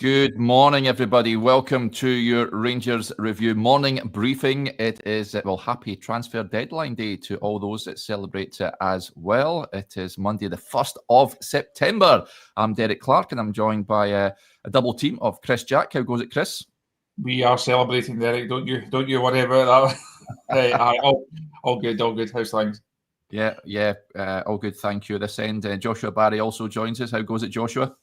Good morning, everybody. Welcome to your Rangers Review morning briefing. It is, happy transfer deadline day to all those that celebrate it as well. It is Monday, the 1st of September. I'm Derek Clark, and I'm joined by a double team of Chris Jack. How goes it, Chris? We are celebrating, Derek. Don't you worry about that. All good. How's things? Yeah, all good. Thank you. This end, Joshua Barry also joins us. How goes it, Joshua?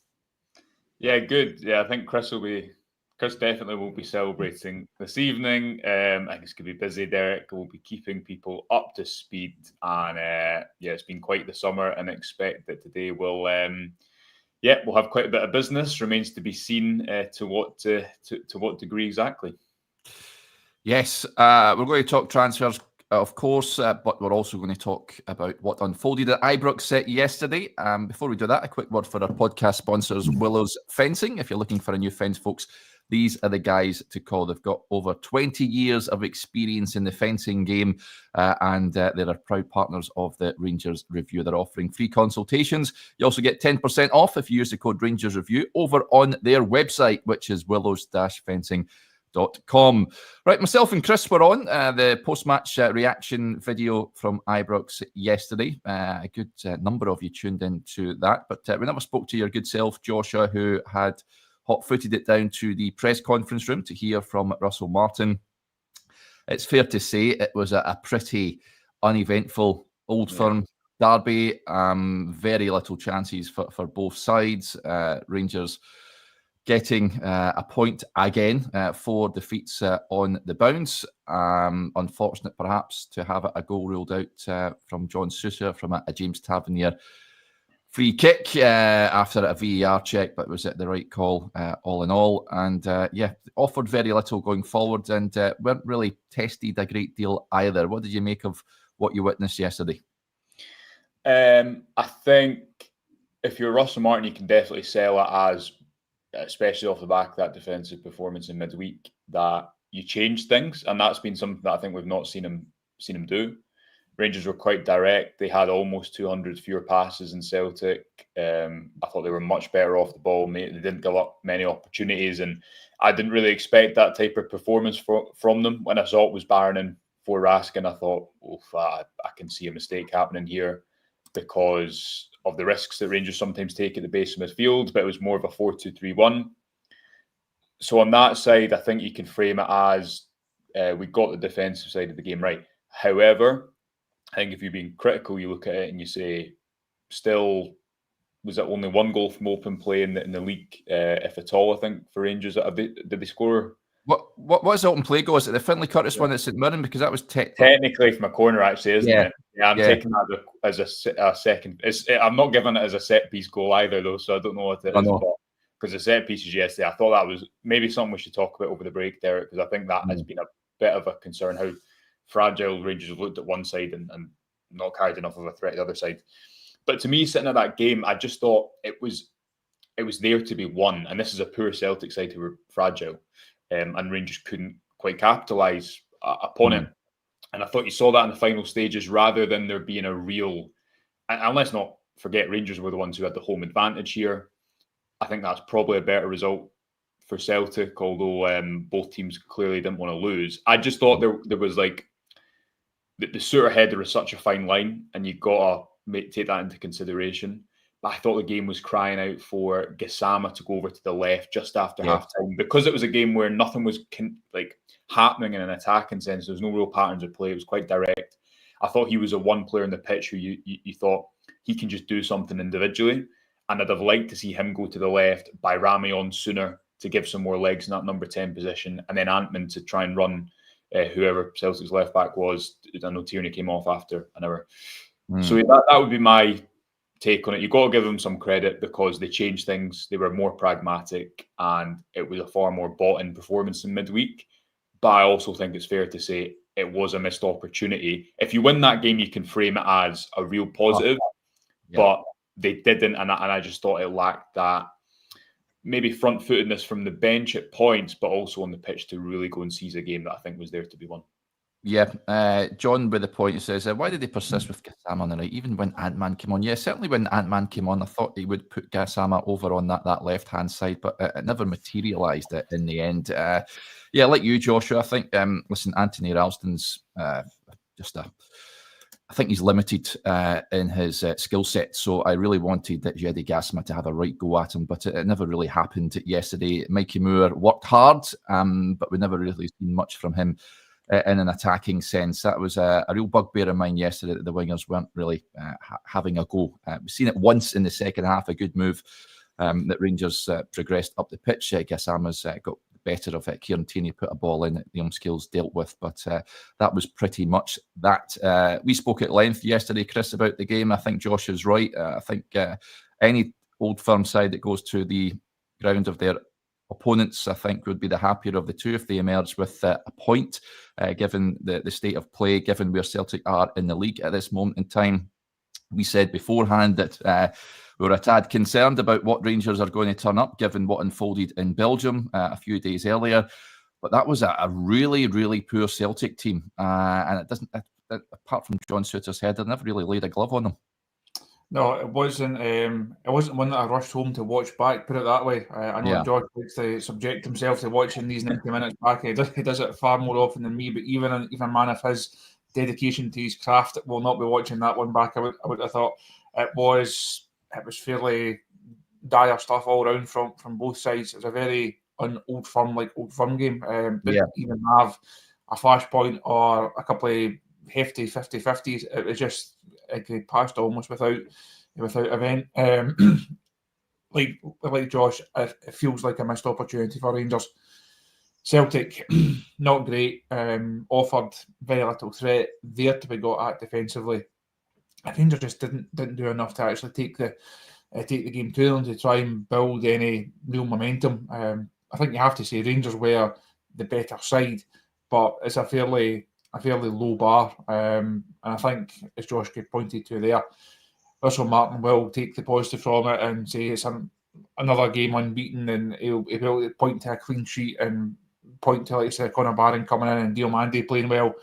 Yeah, good. Yeah, I think Chris definitely will be celebrating this evening. I think it's going to be busy. Derek will be keeping people up to speed, and it's been quite the summer, and expect that today we'll have quite a bit of business. Remains to be seen to what degree exactly. Yes, we're going to talk transfers, of course, but we're also going to talk about what unfolded at Ibrox yesterday. Before we do that, a quick word for our podcast sponsors, Willows Fencing. If you're looking for a new fence, folks, these are the guys to call. They've got over 20 years of experience in the fencing game, and they're proud partners of the Rangers Review. They're offering free consultations. You also get 10% off if you use the code Rangers Review over on their website, which is willows-fencing.com. Right, myself and Chris were on the post-match reaction video from Ibrox yesterday. A good number of you tuned into that, but we never spoke to your good self, Joshua, who had hot-footed it down to the press conference room to hear from Russell Martin. It's fair to say it was a pretty uneventful Old Firm derby. Very little chances for both sides. Rangers getting a point again, 4 defeats on the bounce. Unfortunate, perhaps, to have a goal ruled out from John Sousa from a James Tavernier free kick after a VAR check, but was it the right call all in all? And offered very little going forward, and weren't really tested a great deal either. What did you make of what you witnessed yesterday? I think if you're Russell Martin, you can definitely sell it as, especially off the back of that defensive performance in midweek, that you change things, and that's been something that I think we've not seen him do. Rangers were quite direct. They had almost 200 fewer passes than Celtic. I thought they were much better off the ball. They didn't give up many opportunities, and I didn't really expect that type of performance from them. When I saw it was Barron for Raskin, I thought, I can see a mistake happening here because of the risks that Rangers sometimes take at the base of midfield, but it was more of a 4-2-3-1. So on that side, I think you can frame it as we got the defensive side of the game right. However, I think if you're being critical, you look at it and you say, still, was it only 1 goal from open play in the league, if at all, I think, for Rangers? Did they score? What was the open play goal? Is it the Finlay Curtis one at St Mirren? Because that was technically from a corner, actually, isn't it? Yeah, I'm taking that as a second. I'm not giving it as a set piece goal either, though, so I don't know what it is. Because the set pieces yesterday, I thought that was maybe something we should talk about over the break, Derek, because I think that has been a bit of a concern, how fragile Rangers have looked at one side and not carried enough of a threat at the other side. But to me, sitting at that game, I just thought it was there to be won. And this is a poor Celtic side who were fragile, and Rangers couldn't quite capitalise upon it. And I thought you saw that in the final stages, rather than there being a real. And let's not forget, Rangers were the ones who had the home advantage here. I think that's probably a better result for Celtic, although both teams clearly didn't want to lose. I just thought there was like the Suter header is such a fine line, and you've got to take that into consideration. But I thought the game was crying out for Gassama to go over to the left just after half-time, because it was a game where nothing was happening in an attacking sense. There was no real patterns of play. It was quite direct. I thought he was a one player in the pitch who you thought he can just do something individually. And I'd have liked to see him go to the left, by Rami on sooner to give some more legs in that number 10 position, and then Antman to try and run whoever Celtic's left back was. I know Tierney came off after an hour. So that would be my take on it. You've got to give them some credit because they changed things. They were more pragmatic, and it was a far more bought-in performance in midweek. But I also think it's fair to say it was a missed opportunity. If you win that game, you can frame it as a real positive, but they didn't, and I just thought it lacked that maybe front-footedness from the bench at points, but also on the pitch to really go and seize a game that I think was there to be won. Yeah, John with the point, he says, why did they persist with Gassama on the right, even when Ant-Man came on? Yeah, certainly when Ant-Man came on, I thought he would put Gassama over on that left-hand side, but it never materialised in the end. Yeah, like you, Joshua, I think, listen, Anthony Ralston's just I think he's limited in his skill set, so I really wanted that Jedi Gassama to have a right go at him, but it never really happened yesterday. Mikey Moore worked hard, but we never really seen much from him in an attacking sense. That was a real bugbear of mine yesterday, that the wingers weren't really having a go. We've seen it once in the second half, a good move that Rangers progressed up the pitch. Gassama's got the better of it. Kieran Tierney put a ball in that the skills dealt with, but that was pretty much that. We spoke at length yesterday, Chris, about the game. I think Josh is right. I think any Old Firm side that goes to the ground of their opponents, I think, would be the happier of the two if they emerge with a point, given the state of play, given where Celtic are in the league at this moment in time. We said beforehand that we were a tad concerned about what Rangers are going to turn up, given what unfolded in Belgium a few days earlier. But that was a really, really poor Celtic team. And it doesn't, apart from John Souttar's head, they never really laid a glove on them. No, it wasn't. It wasn't one that I rushed home to watch back. Put it that way. I know George likes to subject himself to watching these 90 minutes back. He does it far more often than me. But even a man of his dedication to his craft will not be watching that one back. I would have thought it was fairly dire stuff all around from both sides. It was a very Old Firm game. Didn't even have a flashpoint or a couple of hefty 50-50s. It was just it passed almost without event. Like Josh, it feels like a missed opportunity for Rangers. Celtic, not great. Offered very little threat there to be got at defensively. Rangers just didn't do enough to actually take the game to them to try and build any real momentum. I think you have to say Rangers were the better side, but it's a fairly low bar. And I think, as Josh pointed to there, Russell Martin will take the positive from it and say it's another game unbeaten, and he'll be able to point to a clean sheet and point to, like I said, Conor Barron coming in and Diomande playing well.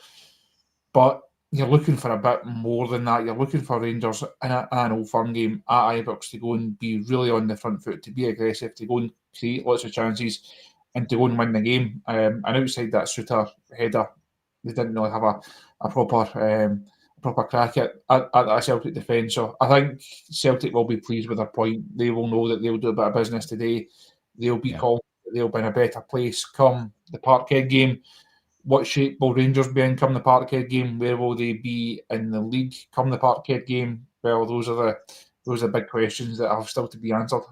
But you're looking for a bit more than that. You're looking for Rangers in an Old Firm game at Ibrox to go and be really on the front foot, to be aggressive, to go and create lots of chances, and to go and win the game. And outside that Souttar header, they didn't really have a proper crack at a Celtic defence. So I think Celtic will be pleased with their point. They will know that they'll do a bit of business today. They'll be confident that they'll be in a better place come the Parkhead game. What shape will Rangers be in come the Parkhead game? Where will they be in the league come the Parkhead game? Well, those are the big questions that have still to be answered.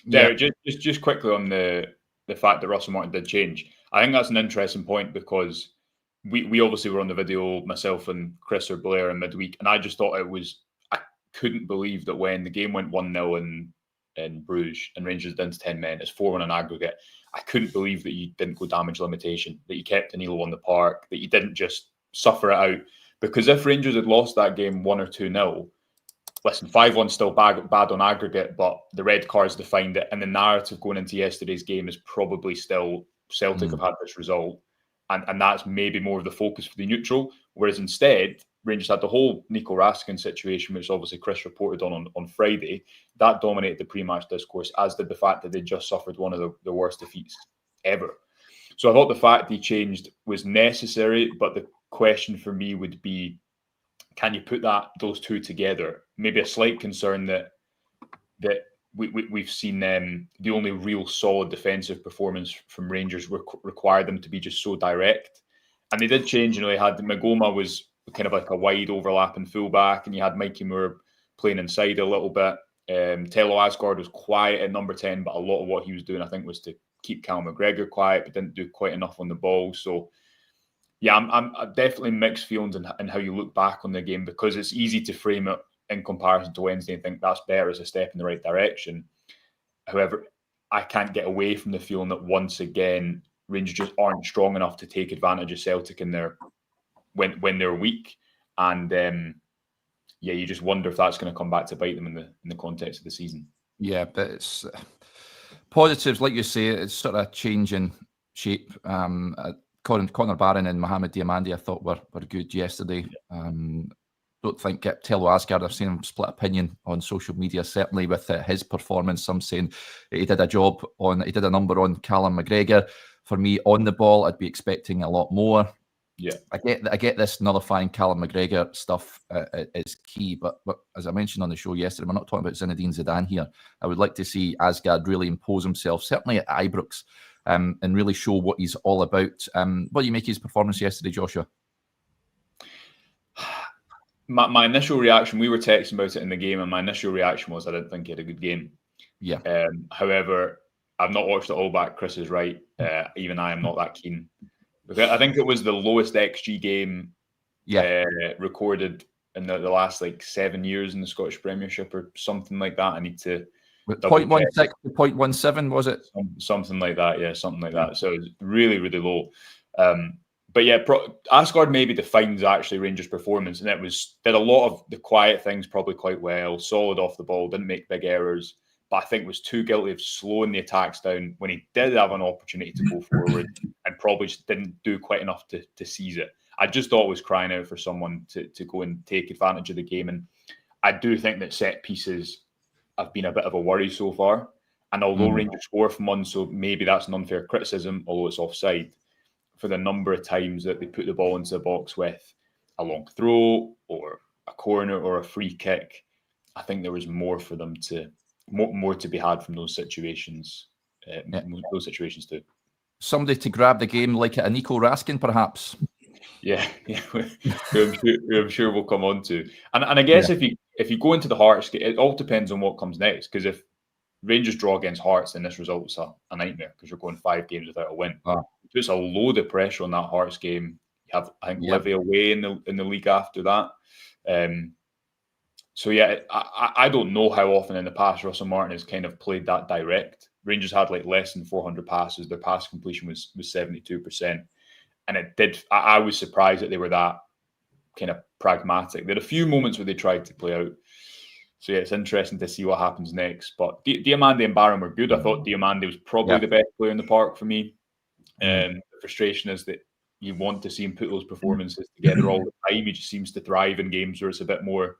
Yeah, just quickly on the fact that Russell Martin did change. I think that's an interesting point, because we obviously were on the video, myself and Chris or Blair in midweek, and I just thought I couldn't believe that when the game went 1-0 in Bruges and Rangers down to 10 men, it's 4-1 on aggregate. I couldn't believe that you didn't go damage limitation, that you kept Danilo on the park, that you didn't just suffer it out. Because if Rangers had lost that game 1 or 2-0, listen, 5-1 still bad on aggregate, but the red cards defined it, and the narrative going into yesterday's game is probably still Celtic have had this result, and that's maybe more of the focus for the neutral. Whereas instead, Rangers had the whole Nico Raskin situation, which obviously Chris reported on Friday. That dominated the pre-match discourse, as did the fact that they just suffered one of the worst defeats ever. So I thought the fact he changed was necessary, but the question for me would be, can you put those two together? Maybe a slight concern that we've seen the only real solid defensive performance from Rangers required them to be just so direct. And they did change. They had Magoma was kind of like a wide overlapping fullback, and you had Mikey Moore playing inside a little bit. Tello Asgard was quiet at number 10, but a lot of what he was doing, I think, was to keep Cal McGregor quiet, but didn't do quite enough on the ball. So yeah, I'm definitely mixed feelings in how you look back on the game, because it's easy to frame it in comparison to Wednesday and think that's better as a step in the right direction. However, I can't get away from the feeling that once again, Rangers just aren't strong enough to take advantage of Celtic in when they're weak. And you just wonder if that's going to come back to bite them in the context of the season. Yeah, but it's positives, like you say, it's sort of changing shape. Conor Barron and Mohamed Diamandi I thought were good yesterday. Don't think Tello Asgard, I've seen him split opinion on social media, certainly with his performance. Some saying he did a number on Callum McGregor. For me, on the ball, I'd be expecting a lot more. Yeah, I get this nullifying Callum McGregor stuff is key, but as I mentioned on the show yesterday, we're not talking about Zinedine Zidane here. I would like to see Asgard really impose himself, certainly at Ibrox, and really show what he's all about. What do you make of his performance yesterday, Joshua? My initial reaction, we were texting about it in the game, and my initial reaction was I didn't think he had a good game. Yeah. However, I've not watched it all back. Chris is right. Even I am not that keen. I think it was the lowest XG game recorded in the last 7 years in the Scottish Premiership or something like that. I need to 0.16 to 0.17, was it? Something like that, yeah, something like that. So it was really, really low. But yeah, Asgard maybe defines actually Rangers' performance, and did a lot of the quiet things probably quite well, solid off the ball, didn't make big errors, but I think was too guilty of slowing the attacks down when he did have an opportunity to go forward and probably just didn't do quite enough to seize it. I just thought it was crying out for someone to go and take advantage of the game, and I do think that set pieces have been a bit of a worry so far. And although Rangers score from one, so maybe that's an unfair criticism, although it's offside, for the number of times that they put the ball into the box with a long throw or a corner or a free kick, I think there was more for them more to be had from those situations. Those situations too. Somebody to grab the game like a Nico Raskin, perhaps. Yeah, who I'm sure we'll come on to. And I guess if you go into the Hearts, it all depends on what comes next. Because if Rangers draw against Hearts, then this result's a nightmare because you're going 5 games without a win. It puts a load of pressure on that Hearts game. You have, I think, Livy away in the league after that. So yeah, I don't know how often in the past Russell Martin has kind of played that direct. Rangers had less than 400 passes. Their pass completion was 72%. And it did. I was surprised that they were that kind of pragmatic. There had a few moments where they tried to play out. So yeah, it's interesting to see what happens next. But Diamandi and Barron were good. I thought Diamandi was probably the best player in the park for me. The frustration is that you want to see him put those performances together all the time. He just seems to thrive in games where it's a bit more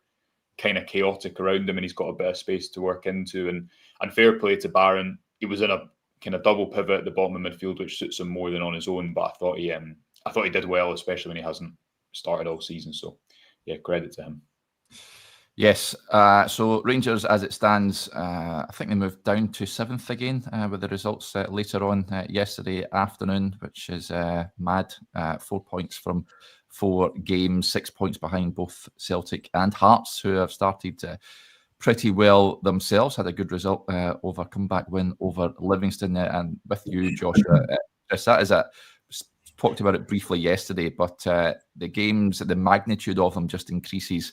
kind of chaotic around him and he's got a bit of space to work into. And fair play to Barron. He was in a kind of double pivot at the bottom of midfield, which suits him more than on his own. But I thought he did well, especially when he hasn't started all season. So yeah, credit to him. Yes. So Rangers, as it stands, I think they moved down to 7th again with the results later on yesterday afternoon, which is mad. 4 points from 4 games, 6 points behind both Celtic and Hearts, who have started pretty well themselves. Had a good result over comeback win over Livingston. And with you, Joshua, talked about it briefly yesterday, but the games, the magnitude of them just increases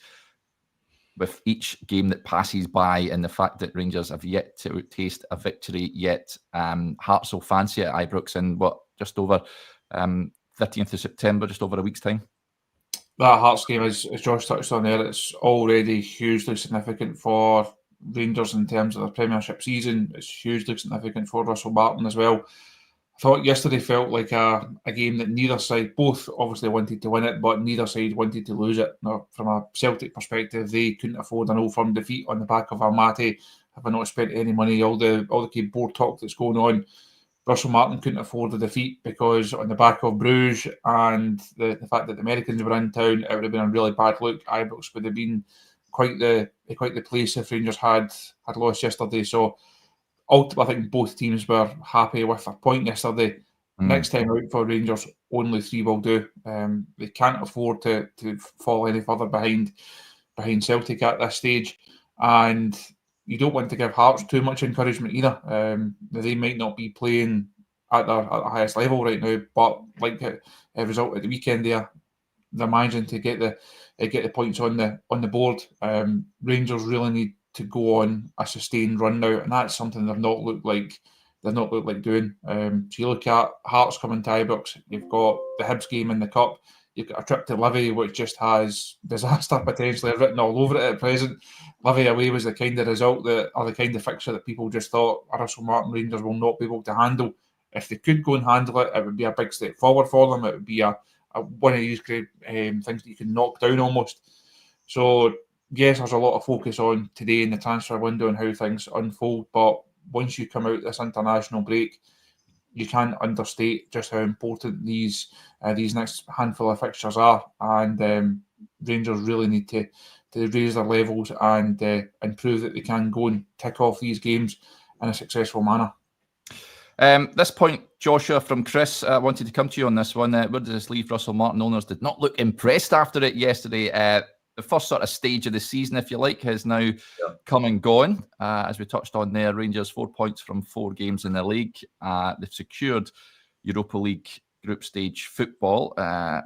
with each game that passes by, and the fact that Rangers have yet to taste a victory yet. Hearts will fancy at Ibrox in just over 13th of September, just over a week's time. That Hearts game, as Josh touched on there, it's already hugely significant for Rangers in terms of their Premiership season. It's hugely significant for Russell Martin as well. I thought yesterday felt like a game that neither side, both obviously wanted to win it, but neither side wanted to lose it. Now, from a Celtic perspective, they couldn't afford an Old Firm defeat on the back of Almaty, having not spent any money, all the key board talk that's going on. Russell Martin couldn't afford the defeat because on the back of Bruges and the fact that the Americans were in town, it would have been a really bad look. Ibrox would have been quite the place if Rangers had lost yesterday. So ultimately, I think both teams were happy with their point yesterday. Next time out for Rangers, only 3 will do. They can't afford to fall any further behind Celtic at this stage. And you don't want to give Hearts too much encouragement either. They might not be playing at their highest level right now, but like a result at the weekend there, they're managing to get the points on the board. Rangers really need to go on a sustained run now, and that's something they've not looked like doing. So you look at Hearts coming to Ibrox, you've got the Hibs game in the Cup, you've got a trip to Livy, which just has disaster potentially written all over it at present. Livy away was the kind of result or the kind of fixture that people just thought Russell Martin Rangers will not be able to handle if they could go and handle it, it would be a big step forward for them. It would be a one of these great things that you can knock down almost. So yes, there's a lot of focus on today in the transfer window and how things unfold. But once you come out this international break, you can't understate just how important these next handful of fixtures are, and Rangers really need to raise their levels and prove that they can go and tick off these games in a successful manner. This point, Joshua, from Chris, I wanted to come to you on this one. Where does this leave Russell Martin? Owners did not look impressed after it yesterday. The first sort of stage of the season, if you like, has now come and gone. As we touched on there, Rangers 4 points from 4 games in the league. They've secured Europa League group stage football, at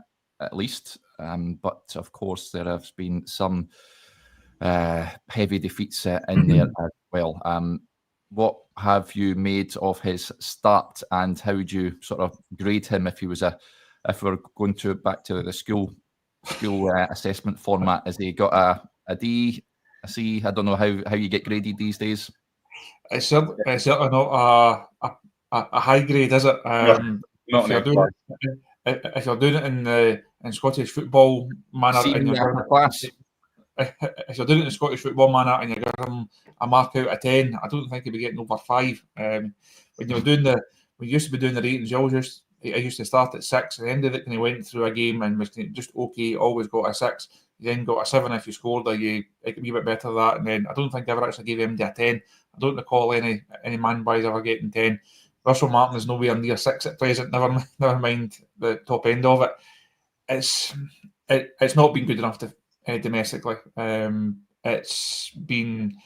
least. But of course, there have been some heavy defeats in there as well. What have you made of his start, and how would you sort of grade him if we're going back to the school assessment format? Has he got a D, a C? I don't know how you get graded these days. It's certainly not a high grade, is it? If you're doing it in Scottish football manner, if you're doing it in Scottish football manner and you give him a mark out of 10, I don't think he'd be getting over 5. When you used to be doing the ratings, I used to start at 6. At the end of it, when he went through a game and was just okay, always got a 6. You then got a 7 if you scored, or it could be a bit better than that. And then I don't think I ever actually gave him a 10. I don't recall any man boys ever getting 10. Russell Martin is nowhere near 6 at present. Never mind the top end of it. It's not been good enough to domestically. It's been.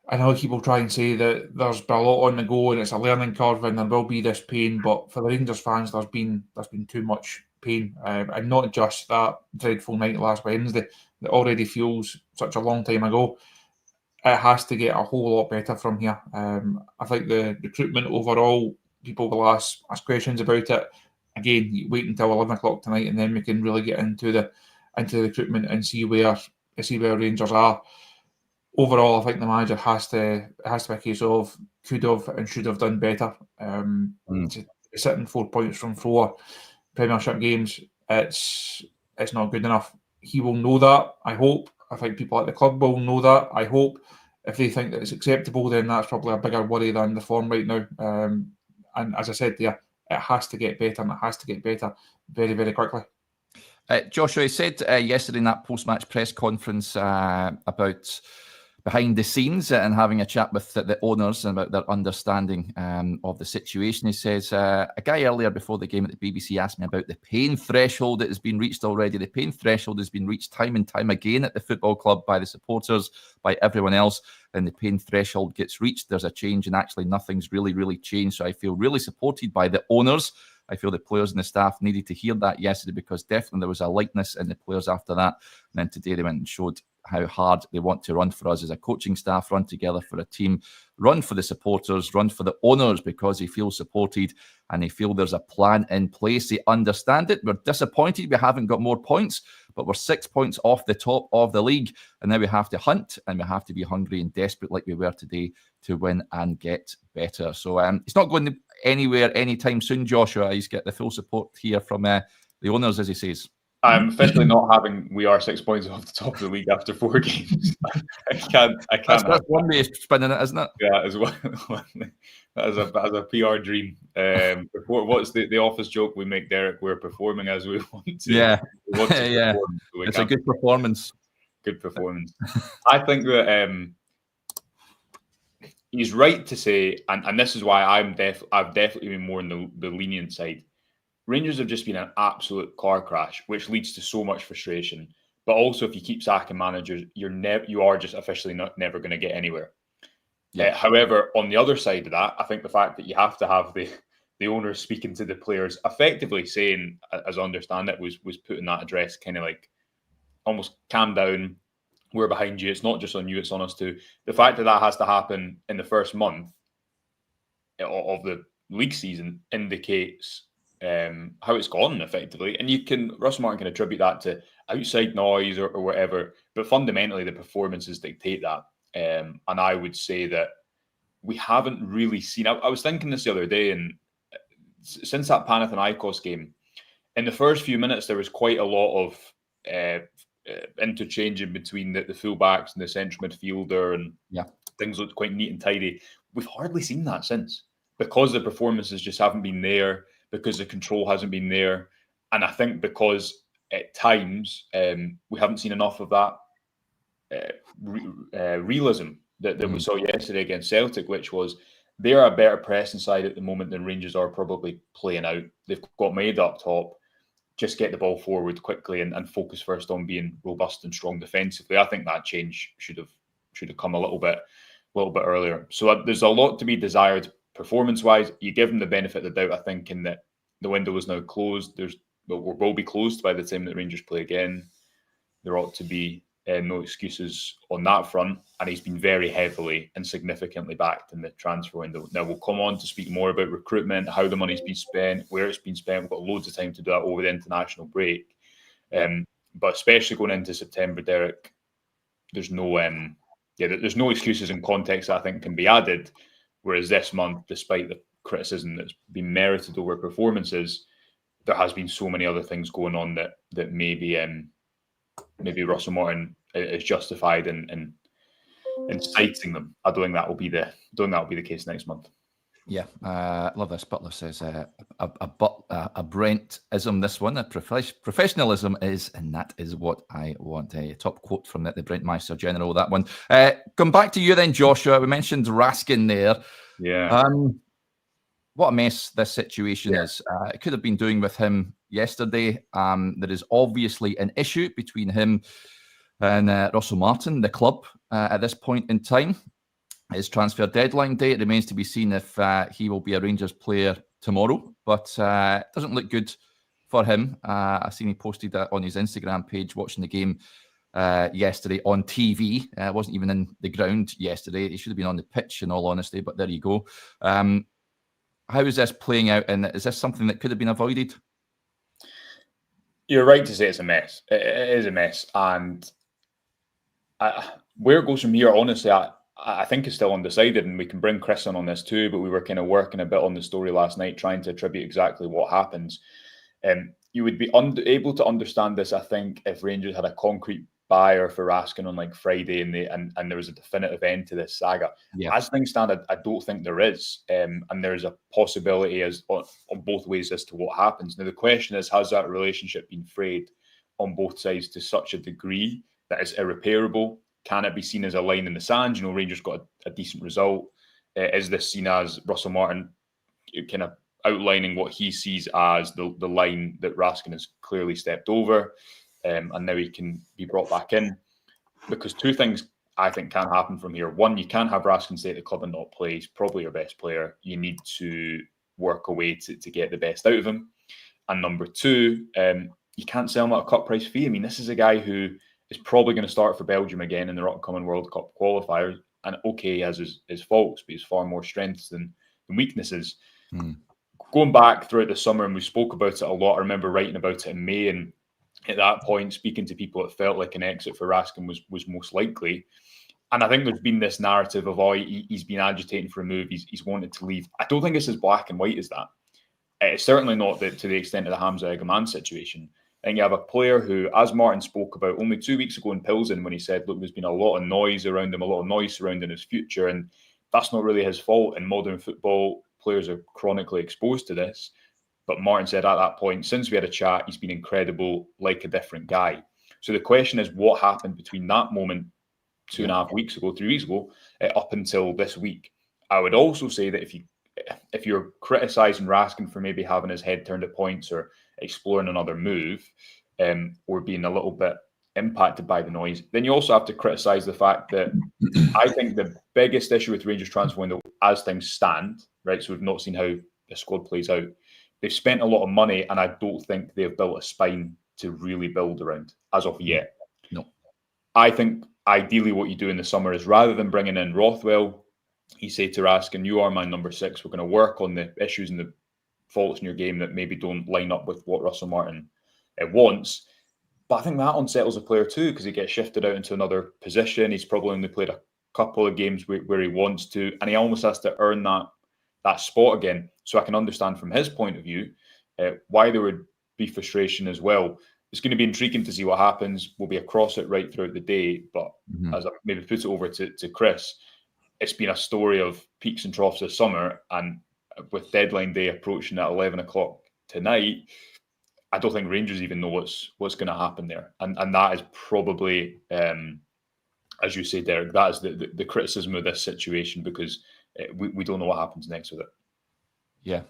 I know people try and say that there's been a lot on the go and it's a learning curve and there will be this pain, but for the Rangers fans, there's been too much pain, and not just that dreadful night last Wednesday that already feels such a long time ago. It has to get a whole lot better from here. I think the recruitment overall, people will ask questions about it. Again, you wait until 11 o'clock tonight, and then we can really get into the recruitment and see where Rangers are. Overall, I think the manager has to be a case of could have and should have done better. Sitting 4 points from 4 Premiership games, it's not good enough. He will know that, I hope. I think people at the club will know that, I hope. If they think that it's acceptable, then that's probably a bigger worry than the form right now. And as I said there, it has to get better, and it has to get better very, very quickly. Joshua, he said yesterday in that post-match press conference about behind the scenes and having a chat with the owners and about their understanding of the situation. He says, a guy earlier before the game at the BBC asked me about the pain threshold that has been reached already. The pain threshold has been reached time and time again at the football club by the supporters, by everyone else. Then the pain threshold gets reached. There's a change, and actually nothing's really, really changed. So I feel really supported by the owners. I feel the players and the staff needed to hear that yesterday, because definitely there was a lightness in the players after that. And then today they went and showed how hard they want to run for us as a coaching staff, run together for a team, run for the supporters, run for the owners, because they feel supported and they feel there's a plan in place. They understand it. We're disappointed we haven't got more points, but we're 6 points off the top of the league. And now we have to hunt, and we have to be hungry and desperate like we were today to win and get better. So it's not going anywhere anytime soon, Joshua. He's got the full support here from the owners, as he says. I'm officially not having. We are 6 points off the top of the league after 4 games. I can't. That's one way of spinning it, isn't it? Yeah, as well. As a PR dream. What's the office joke we make, Derek? We're performing as we want to. Yeah, yeah. So it's a good performance. Good performance. I think that he's right to say, and this is why I've definitely been more on the lenient side. Rangers have just been an absolute car crash, which leads to so much frustration. But also, if you keep sacking managers, you are just officially never going to get anywhere. Yeah. However, on the other side of that, I think the fact that you have to have the owners speaking to the players, effectively saying, as I understand it, was putting that address kind of like almost calm down. We're behind you. It's not just on you; it's on us too. The fact that has to happen in the first month of the league season indicates how it's gone effectively, and Russell Martin can attribute that to outside noise or whatever, but fundamentally the performances dictate that. And I would say that we haven't really seen. I was thinking this the other day, and since that Panathinaikos game, in the first few minutes, there was quite a lot of interchanging between the fullbacks and the central midfielder, and things looked quite neat and tidy. We've hardly seen that since, because the performances just haven't been there, because the control hasn't been there, and I think because at times we haven't seen enough of that realism that we saw yesterday against Celtic, which was they're a better pressing side at the moment than Rangers are probably playing out. They've got made up top. Just get the ball forward quickly and focus first on being robust and strong defensively. I think that change should have come a little bit earlier. So there's a lot to be desired performance-wise. You give them the benefit of the doubt, I think, in that the window is now closed. Will be closed by the time that Rangers play again. There ought to be no excuses on that front, and he's been very heavily and significantly backed in the transfer window. Now, we'll come on to speak more about recruitment, how the money's been spent, where it's been spent. We've got loads of time to do that over the international break. But especially going into September, Derek, there's no excuses and context that I think can be added. Whereas this month, despite the criticism that's been merited over performances, there has been so many other things going on that maybe Russell Martin is justified in citing them. I don't think that will be the case next month. Yeah, love this. Butler says a Brentism. This one, a professionalism is, and that is what I want. A top quote from the Brentmeister General. That one. Come back to you then, Joshua. We mentioned Raskin there. Yeah. What a mess this situation is. It could have been doing with him yesterday. There is obviously an issue between him and Russell Martin, the club, at this point in time. His transfer deadline day, it remains to be seen if he will be a Rangers player tomorrow, but it doesn't look good for him. I seen he posted that on his Instagram page watching the game yesterday on TV. Wasn't even in the ground yesterday. He should have been on the pitch, in all honesty, but there you go. How is this playing out, and is this something that could have been avoided? You're right to say it's a mess. It is a mess, and where it goes from here, honestly, I think it's still undecided, and we can bring Chris on this too, but we were kind of working a bit on the story last night, trying to attribute exactly what happens. You would be able to understand this, I think, if Rangers had a concrete buyer for Raskin on like Friday and there was a definitive end to this saga. As things stand, I don't think there is, and there's a possibility on both ways as to what happens. Now the question is, has that relationship been frayed on both sides to such a degree that it's irreparable? Can it be seen as a line in the sand? Rangers got a decent result. Is this seen as Russell Martin kind of outlining what he sees as the line that Raskin has clearly stepped over, and now he can be brought back in? Because two things I think can happen from here. One, you can't have Raskin stay at the club and not play. He's probably your best player. You need to work a way to get the best out of him. And number two, you can't sell him at a cut price fee. I mean, this is a guy who is probably going to start for Belgium again in the upcoming World Cup qualifiers. And okay, he has his faults, but he's far more strengths than weaknesses. Going back throughout the summer, and we spoke about it a lot. I remember writing about it in May, and at that point, speaking to people, it felt like an exit for Raskin was most likely. And I think there's been this narrative of, he's been agitating for a move, he's wanted to leave. I don't think it's as black and white as that. It's certainly not to the extent of the Hamza Egaman situation. I think you have a player who, as Martin spoke about only 2 weeks ago in Pilsen, when he said, look, there's been a lot of noise around him, a lot of noise surrounding his future, and that's not really his fault. In modern football, players are chronically exposed to this. But Martin said at that point, since we had a chat, he's been incredible, like a different guy. So the question is, what happened between that moment 2.5 weeks ago, 3 weeks ago, up until this week? I would also say that if you're criticising Raskin for maybe having his head turned at points or exploring another move, or being a little bit impacted by the noise, then you also have to criticise the fact that I think the biggest issue with Rangers transfer window, as things stand, right? So we've not seen how the squad plays out. They've spent a lot of money, and I don't think they've built a spine to really build around as of yet. No. I think ideally what you do in the summer is, rather than bringing in Rothwell, you say to Raskin, you are my number 6. We're going to work on the issues and the faults in your game that maybe don't line up with what Russell Martin wants. But I think that unsettles a player too, because he gets shifted out into another position. He's probably only played a couple of games where he wants to, and he almost has to earn that spot again. So I can understand from his point of view why there would be frustration as well. It's going to be intriguing to see what happens. We'll be across it right throughout the day, but as I maybe put it over to Chris, it's been a story of peaks and troughs this summer, and with deadline day approaching at 11 o'clock tonight, I don't think Rangers even know what's going to happen there, and that is probably, as you say, Derek, that is the criticism of this situation, because we don't know what happens next with it. Yeah.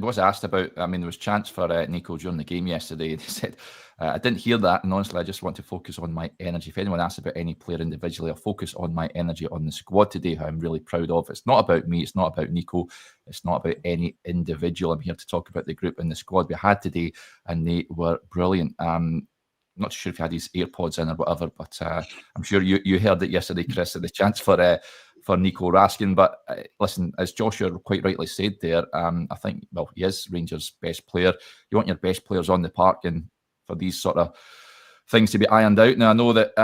Was asked about, there was chants for Nico during the game yesterday. They said, I didn't hear that, and honestly, I just want to focus on my energy. If anyone asks about any player individually, I'll focus on my energy on the squad today, who I'm really proud of. It's not about me, it's not about Nico, it's not about any individual. I'm here to talk about the group and the squad we had today, and they were brilliant. Not sure if you had his AirPods in or whatever, but I'm sure you heard it yesterday, Chris, at the chance for Nico Raskin. But listen, as Joshua quite rightly said there, I think, he is Rangers' best player. You want your best players on the park, and for these sort of things to be ironed out. Now, I know that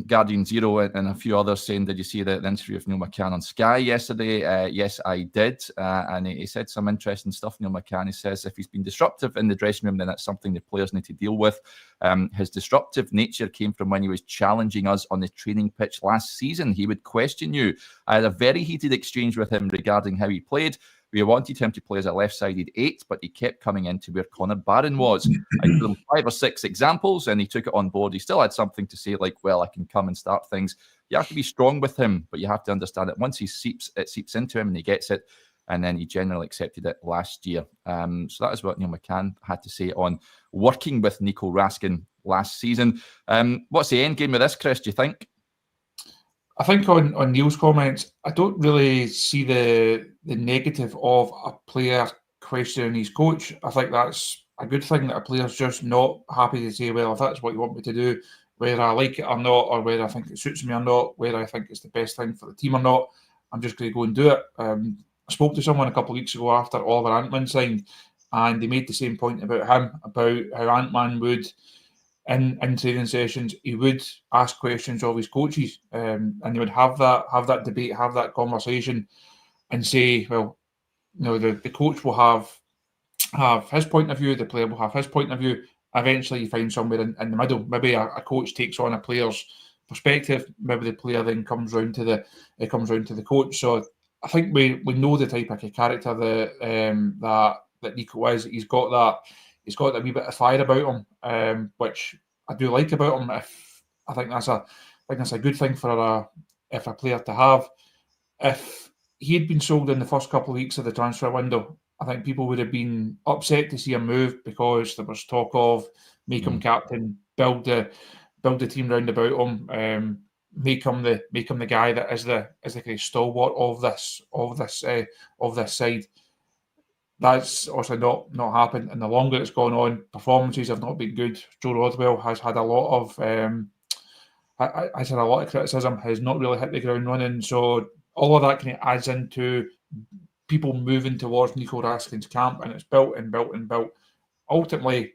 Guardian Zero and a few others saying, did you see the interview with Neil McCann on Sky yesterday? Yes, I did. And he said some interesting stuff, Neil McCann. He says if he's been disruptive in the dressing room, then that's something the players need to deal with. His disruptive nature came from when he was challenging us on the training pitch last season. He would question you. I had a very heated exchange with him regarding how he played. We wanted him to play as a left-sided 8, but he kept coming into where Connor Barron was. I gave him 5 or 6 examples, and he took it on board. He still had something to say, like, well, I can come and start things. You have to be strong with him, but you have to understand that once it seeps into him and he gets it, and then he generally accepted it last year. So that is what Neil McCann had to say on working with Nico Raskin last season. What's the end game of this, Chris, do you think? I think on Neil's comments, I don't really see the negative of a player questioning his coach. I think that's a good thing, that a player's just not happy to say, well, if that's what you want me to do, whether I like it or not, or whether I think it suits me or not, whether I think it's the best thing for the team or not, I'm just going to go and do it. I spoke to someone a couple of weeks ago after Oliver Antman signed, and they made the same point about him, about how Antman would, in training sessions, he would ask questions of his coaches, and he would have that debate, have that conversation, and say, well, the coach will have his point of view, the player will have his point of view. Eventually, you find somewhere in the middle. Maybe a coach takes on a player's perspective. Maybe the player then comes round to the coach. So I think we know the type of character that Nico is. He's got that wee bit of fire about him, which I do like about him. I think that's a good thing for a player to have. If he had been sold in the first couple of weeks of the transfer window, I think people would have been upset to see him move, because there was talk of make him captain, build the team round about him, make him the guy that is the kind of stalwart of this side. That's also not happened, and the longer it's gone on, performances have not been good. Joe Rodwell has had a lot of criticism, has not really hit the ground running. So all of that kind of adds into people moving towards Nico Raskin's camp, and it's built and built and built. Ultimately,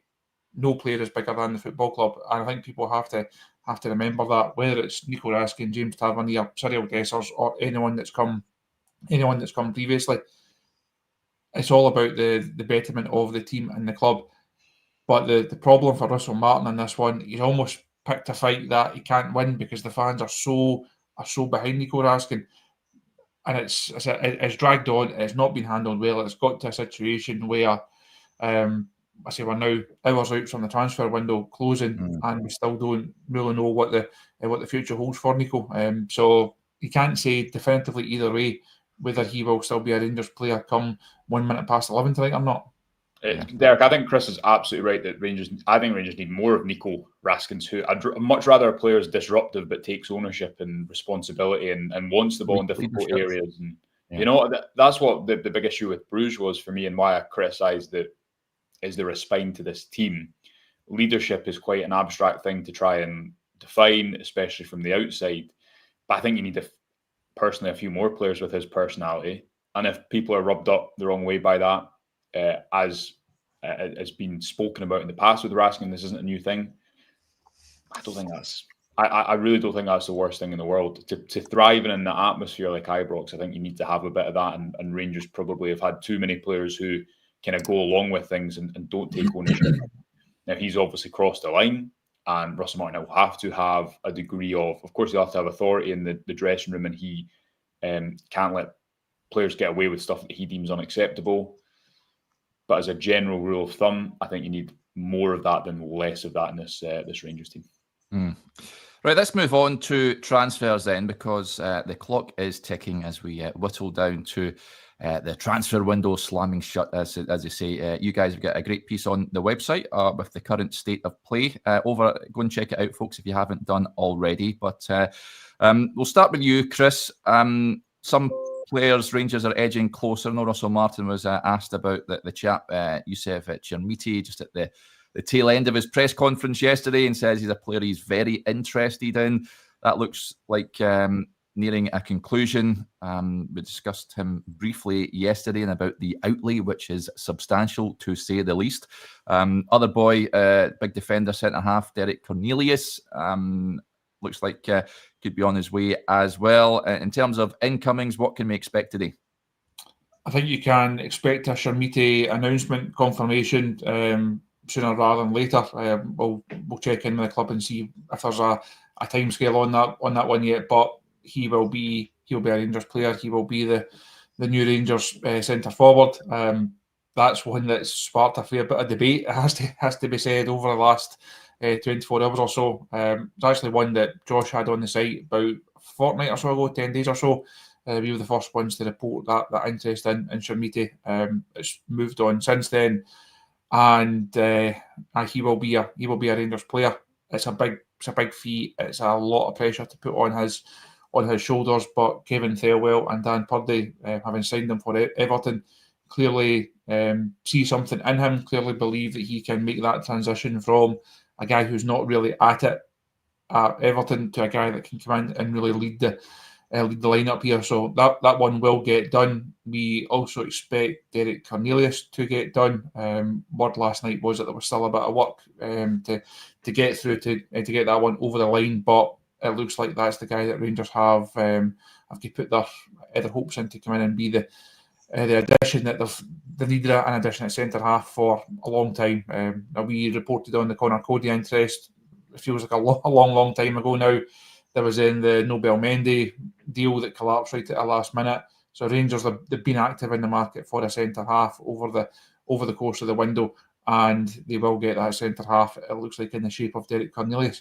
no player is bigger than the football club, and I think people have to remember that, whether it's Nico Raskin, James Tavernier, Cyril Dessers, or anyone that's come previously. It's all about the betterment of the team and the club. But the problem for Russell Martin in this one, he's almost picked a fight that he can't win, because the fans are so behind Nico Raskin, and it's dragged on. It's not been handled well. It's got to a situation where we're now hours out from the transfer window closing, and we still don't really know what the future holds for Nico. So you can't say definitively either way whether he will still be a Rangers player come 1 minute past 11 tonight or not. Derek, I think Chris is absolutely right that Rangers need more of Nico Raskins, who I'd much rather a player is disruptive but takes ownership and responsibility and wants the ball in difficult areas. And that's what the big issue with Bruges was for me, and why I criticised is there a spine to this team. Leadership is quite an abstract thing to try and define, especially from the outside. But I think you need personally a few more players with his personality, and if people are rubbed up the wrong way by that, as has been spoken about in the past with Raskin, this isn't a new thing. I I really don't think that's the worst thing in the world. To thrive in an atmosphere like Ibrox, I think you need to have a bit of that. And Rangers probably have had too many players who kind of go along with things and don't take ownership. Now, he's obviously crossed the line, and Russell Martin will have to have a degree of course, he'll have to have authority in the dressing room, and he can't let players get away with stuff that he deems unacceptable. But as a general rule of thumb, I think you need more of that than less of that in this Rangers team. Right, let's move on to transfers then, because the clock is ticking as we whittle down to the transfer window slamming shut, as they say. You guys have got a great piece on the website with the current state of play. Go and check it out, folks, if you haven't done already. But we'll start with you, Chris. Some players, Rangers are edging closer. I know Russell Martin was asked about the chap, Youssef Chermiti, just at the tail end of his press conference yesterday, and says he's a player he's very interested in. That looks like nearing a conclusion. We discussed him briefly yesterday and about the outlay, which is substantial to say the least. Other boy, big defender, centre-half, Derek Cornelius, looks like could be on his way as well. In terms of incomings, what can we expect today? I think you can expect a Chermiti announcement confirmation sooner rather than later. We'll check in with the club and see if there's a timescale on that one yet. But he'll be a Rangers player. He will be the new Rangers centre forward. That's one that's sparked a fair bit of debate. It has to be said over the last 24 hours or so. It's actually one that Josh had on the site about a fortnight or so ago, 10 days or so. We were the first ones to report that interest in Chermiti. It's moved on since then, and he will be a Rangers player. It's a big fee. It's a lot of pressure to put on his shoulders. But Kevin Thelwell and Dan Purdy, having signed him for Everton, clearly see something in him. Clearly believe that he can make that transition from a guy who's not really at it at Everton to a guy that can come in and really lead the lineup here. So that one will get done. We also expect Derek Cornelius to get done. Word last night was that there was still a bit of work to get through to get that one over the line, but it looks like that's the guy that Rangers have to put their hopes in to come in and be the addition that they've needed an addition at centre half for a long time. We reported on the Connor Cody interest. It feels like a long time ago now. There was in the Nobel Mendy deal that collapsed right at the last minute. So Rangers they've been active in the market for a centre half over the course of the window, and they will get that centre half. It looks like in the shape of Derek Cornelius.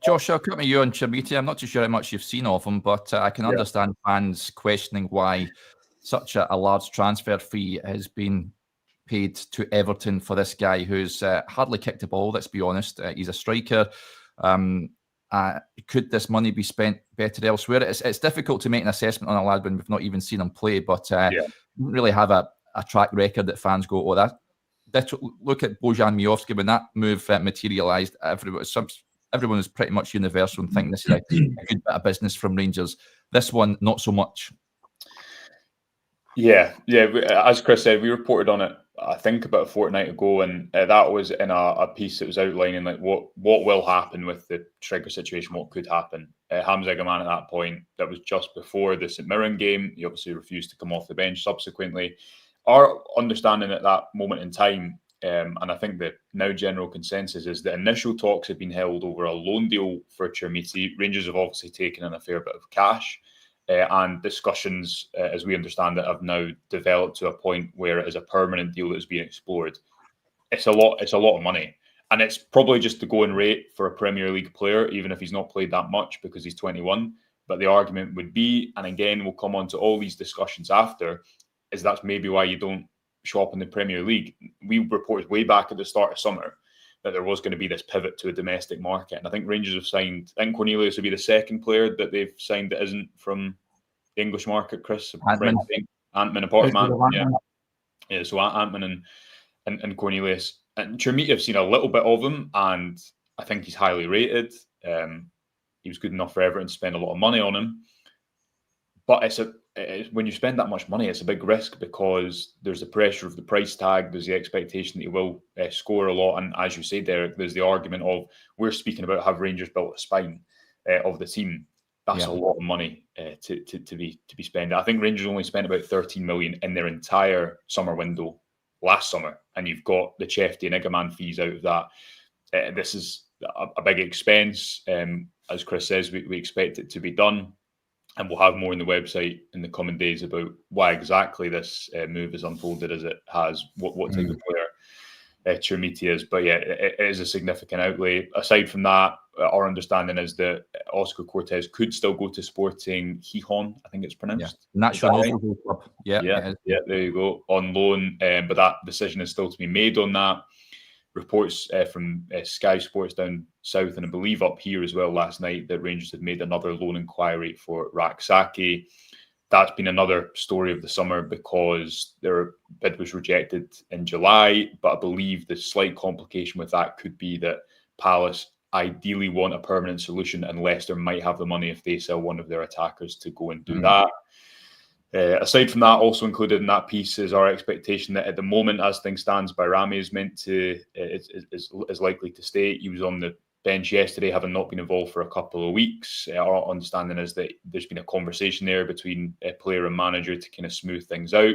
Josh, I'll come to you on Chermiti. I'm not too sure how much you've seen of him, but I can understand fans questioning why such a large transfer fee has been paid to Everton for this guy who's hardly kicked a ball, let's be honest. He's a striker. Could this money be spent better elsewhere? It's difficult to make an assessment on a lad when we've not even seen him play, but we don't really have a track record that fans go, look at Bojan Miovski. When that move materialised, everyone was pretty much universal in thinking this is a good bit of business from Rangers. This one, not so much. Yeah. As Chris said, we reported on it, I think, about a fortnight ago, and that was in a piece that was outlining like what will happen with the Trigger situation, what could happen. Hamza Gaman at that point, that was just before the St Mirren game. He obviously refused to come off the bench subsequently. Our understanding at that moment in time, and I think the now general consensus, is that initial talks have been held over a loan deal for Chermiti. Rangers have obviously taken in a fair bit of cash. And discussions, as we understand it, have now developed to a point where it is a permanent deal that is being explored. It's a lot of money, and it's probably just the going rate for a Premier League player, even if he's not played that much because he's 21. But the argument would be, and again, we'll come on to all these discussions after, is that's maybe why you don't show up in the Premier League. We reported way back at the start of summer that there was going to be this pivot to a domestic market. And I think Rangers have signed, I think Cornelius will be the second player that they've signed that isn't from the English market, Chris. Antman apart from Antman. Yeah, so Antman and Cornelius. And Chermiti, I've seen a little bit of him, and I think he's highly rated. He was good enough for Everton to spend a lot of money on him. but when you spend that much money, it's a big risk because there's the pressure of the price tag. There's the expectation that he will score a lot. And as you say, Derek, there's the argument of we're speaking about have Rangers built a spine of the team. That's a lot of money to be spent. I think Rangers only spent about 13 million in their entire summer window last summer, and you've got the Chefty and Igaman fees out of that. This is a big expense. As Chris says, we expect it to be done. And we'll have more on the website in the coming days about why exactly this move has unfolded as it has, what type of player Chermiti is. But yeah, it is a significant outlay. Aside from that, our understanding is that Oscar Cortez could still go to Sporting Gijón, I think it's pronounced. National Club. Yeah, there you go, on loan. But that decision is still to be made on that. Reports from Sky Sports down south, and I believe up here as well last night, that Rangers had made another loan inquiry for Raskin. That's been another story of the summer because their bid was rejected in July, but I believe the slight complication with that could be that Palace ideally want a permanent solution, and Leicester might have the money if they sell one of their attackers to go and do that. Aside from that, also included in that piece is our expectation that at the moment, as things stands, Bayrami is likely to stay. He was on the bench yesterday, having not been involved for a couple of weeks. Our understanding is that there's been a conversation there between a player and manager to kind of smooth things out.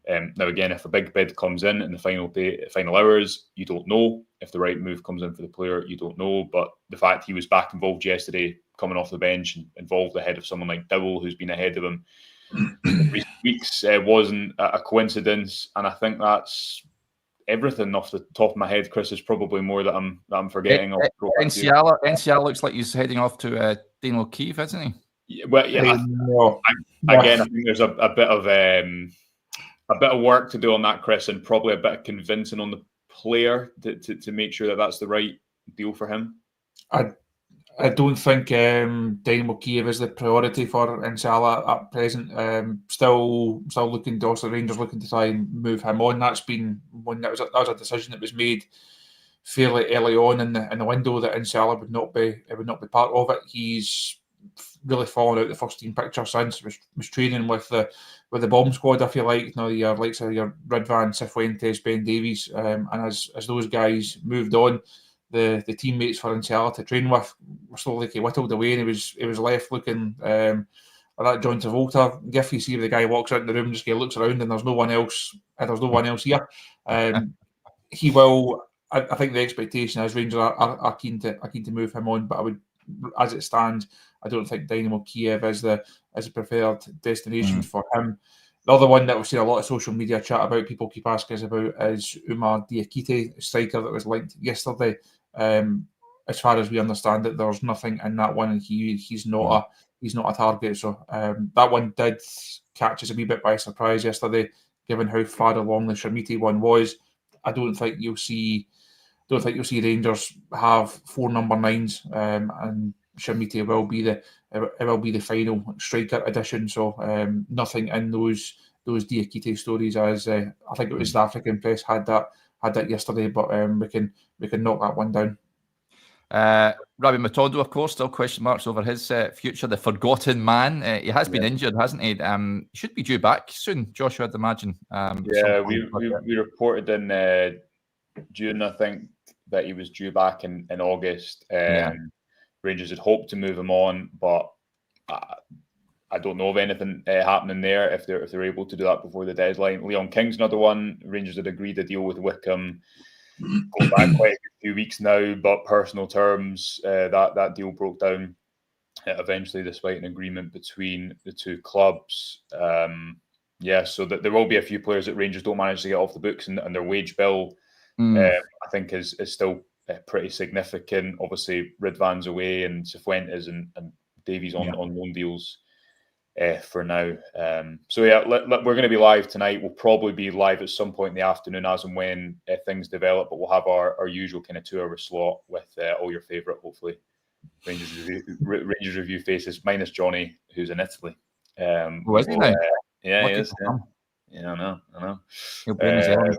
Now, again, if a big bid comes in the final hours, you don't know. If the right move comes in for the player, you don't know. But the fact he was back involved yesterday, coming off the bench and involved ahead of someone like Dowell, who's been ahead of him in recent weeks, wasn't a coincidence. And I think that's everything off the top of my head. Chris, is probably more that I'm forgetting. NCL looks like he's heading off to Daniel Keefe, isn't he? Yeah, well, yeah. Again, I think there's a bit of work to do on that, Chris, and probably a bit of convincing on the player to make sure that that's the right deal for him. I don't think Dynamo Kiev is the priority for Insala at present. Still looking to also Rangers looking to try and move him on. That's been one that was a decision that was made fairly early on in the window that Insala would not be part of it. He's really fallen out the first team picture since. Was training with the bomb squad, I feel like. You know, your likes of your Ridvan, Cifuentes, Ben Davies, and as those guys moved on, the teammates for Insala to train with were slowly whittled away, and he was left looking at that John Travolta gif. You see the guy walks out in the room, just looks around, and there's no one else here. He will. I think the expectation is Rangers are keen to move him on, but I would, as it stands, I don't think Dynamo Kiev is the preferred destination for him. The other one that we've seen a lot of social media chat about, people keep asking us about, is Umar Diakite, a striker that was linked yesterday. As far as we understand it, there's nothing in that one, and he's not a target. So that one did catch us a wee bit by surprise yesterday, given how far along the Chermiti one was. I don't think you'll see Rangers have 4 number 9s, and Chermiti will be the final striker addition. So nothing in those Diakite stories, as I think it was the African press had that yesterday. But we can knock that one down. Rabbi Matondo, of course, still question marks over his future. The forgotten man. He has been injured, hasn't he? He should be due back soon, Joshua, I'd imagine. We reported in June, I think, that he was due back in August. Rangers had hoped to move him on, but I don't know of anything happening there if they're able to do that before the deadline. Leon King's another one. Rangers had agreed a deal with Wickham going back quite a few weeks now, but personal terms, that deal broke down eventually, despite an agreement between the two clubs. So that there will be a few players that Rangers don't manage to get off the books, and their wage bill, I think, is still pretty significant. Obviously, Ridvan's away, and Cifuentes and Davies on loan deals for now. We're going to be live tonight. We'll probably be live at some point in the afternoon as and when things develop, but we'll have our usual kind of 2-hour slot with all your favourite, hopefully, Rangers review faces, minus Johnny, who's in Italy. Is he now? Yeah, he is. Yeah, I know. He'll be in his element.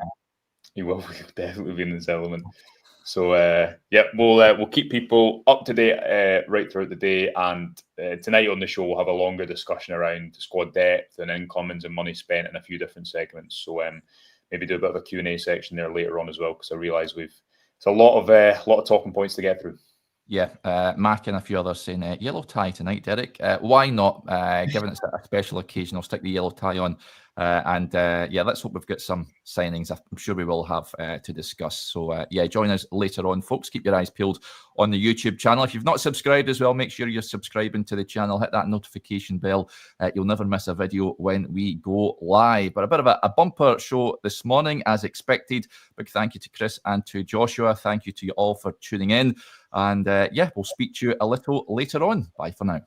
He will definitely be in his element. So we'll keep people up to date right throughout the day, and tonight on the show we'll have a longer discussion around squad depth and incomings and money spent in a few different segments. So maybe do a bit of a Q&A section there later on as well, because I realise it's a lot of talking points to get through. Yeah, Mac and a few others saying yellow tie tonight, Derek. Why not? Given it's a special occasion, I'll stick the yellow tie on. Let's hope we've got some signings. I'm sure we will have to discuss. So, join us later on, folks. Keep your eyes peeled on the YouTube channel. If you've not subscribed as well, make sure you're subscribing to the channel. Hit that notification bell. You'll never miss a video when we go live. But a bit of a bumper show this morning, as expected. Big thank you to Chris and to Joshua. Thank you to you all for tuning in. And we'll speak to you a little later on. Bye for now.